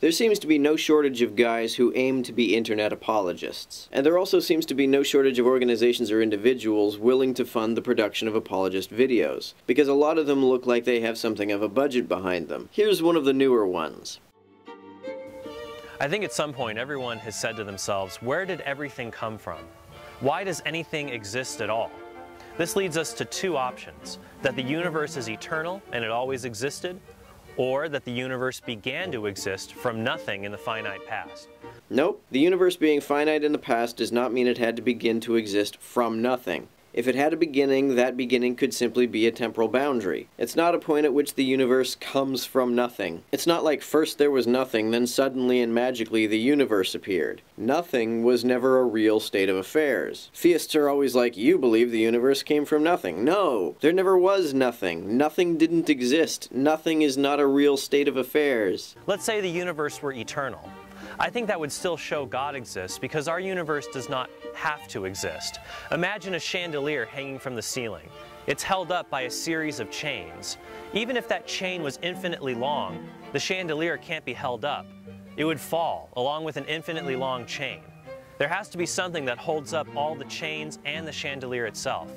There seems to be no shortage of guys who aim to be internet apologists. And there also seems to be no shortage of organizations or individuals willing to fund the production of apologist videos, because a lot of them look like they have something of a budget behind them. Here's one of the newer ones. I think at some point everyone has said to themselves, where did everything come from? Why does anything exist at all? This leads us to two options: that the universe is eternal and it always existed, or that the universe began to exist from nothing in the finite past. Nope, the universe being finite in the past does not mean it had to begin to exist from nothing. If it had a beginning, that beginning could simply be a temporal boundary. It's not a point at which the universe comes from nothing. It's not like first there was nothing, then suddenly and magically the universe appeared. Nothing was never a real state of affairs. Theists are always like, you believe the universe came from nothing. No, there never was nothing. Nothing didn't exist. Nothing is not a real state of affairs. Let's say the universe were eternal. I think that would still show God exists, because our universe does not have to exist. Imagine a chandelier hanging from the ceiling. It's held up by a series of chains. Even if that chain was infinitely long, the chandelier can't be held up. It would fall, along with an infinitely long chain. There has to be something that holds up all the chains and the chandelier itself.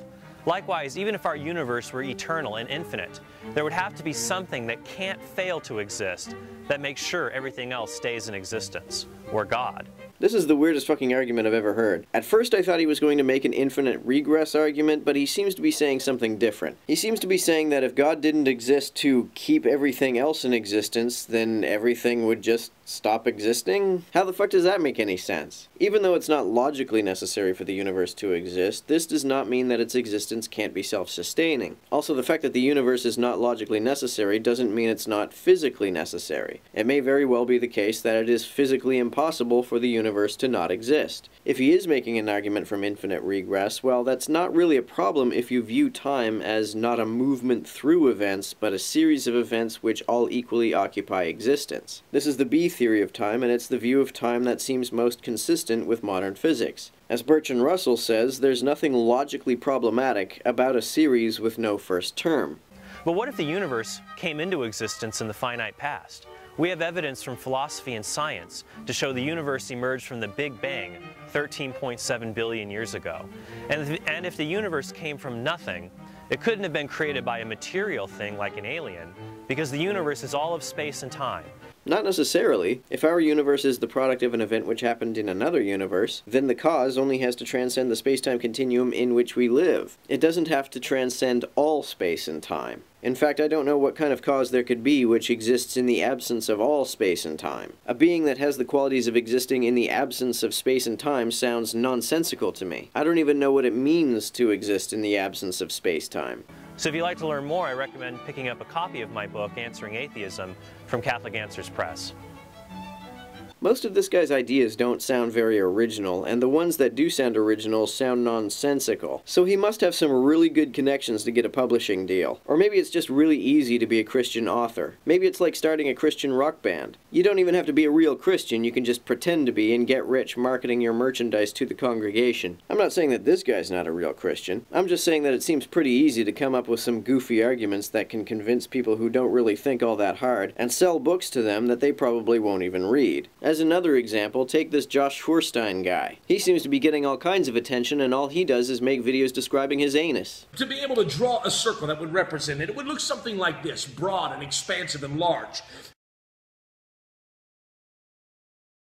Likewise, even if our universe were eternal and infinite, there would have to be something that can't fail to exist that makes sure everything else stays in existence, or God. This is the weirdest fucking argument I've ever heard. At first I thought he was going to make an infinite regress argument, but he seems to be saying something different. He seems to be saying that if God didn't exist to keep everything else in existence, then everything would just stop existing? How the fuck does that make any sense? Even though it's not logically necessary for the universe to exist, this does not mean that its existence can't be self-sustaining. Also, the fact that the universe is not logically necessary doesn't mean it's not physically necessary. It may very well be the case that it is physically impossible for the universe to not exist. If he is making an argument from infinite regress, well, that's not really a problem if you view time as not a movement through events, but a series of events which all equally occupy existence. This is the B theory of time, and it's the view of time that seems most consistent with modern physics. As Bertrand Russell says, there's nothing logically problematic about a series with no first term. But what if the universe came into existence in the finite past? We have evidence from philosophy and science to show the universe emerged from the Big Bang 13.7 billion years ago. And if the universe came from nothing, it couldn't have been created by a material thing like an alien, because the universe is all of space and time. Not necessarily. If our universe is the product of an event which happened in another universe, then the cause only has to transcend the space-time continuum in which we live. It doesn't have to transcend all space and time. In fact, I don't know what kind of cause there could be which exists in the absence of all space and time. A being that has the qualities of existing in the absence of space and time sounds nonsensical to me. I don't even know what it means to exist in the absence of space-time. So if you'd like to learn more, I recommend picking up a copy of my book, Answering Atheism, from Catholic Answers Press. Most of this guy's ideas don't sound very original, and the ones that do sound original sound nonsensical. So he must have some really good connections to get a publishing deal. Or maybe it's just really easy to be a Christian author. Maybe it's like starting a Christian rock band. You don't even have to be a real Christian, you can just pretend to be and get rich marketing your merchandise to the congregation. I'm not saying that this guy's not a real Christian. I'm just saying that it seems pretty easy to come up with some goofy arguments that can convince people who don't really think all that hard, and sell books to them that they probably won't even read. As another example, take this Josh Schwarstein guy. He seems to be getting all kinds of attention, and all he does is make videos describing his anus. To be able to draw a circle that would represent it, it would look something like this, broad and expansive and large.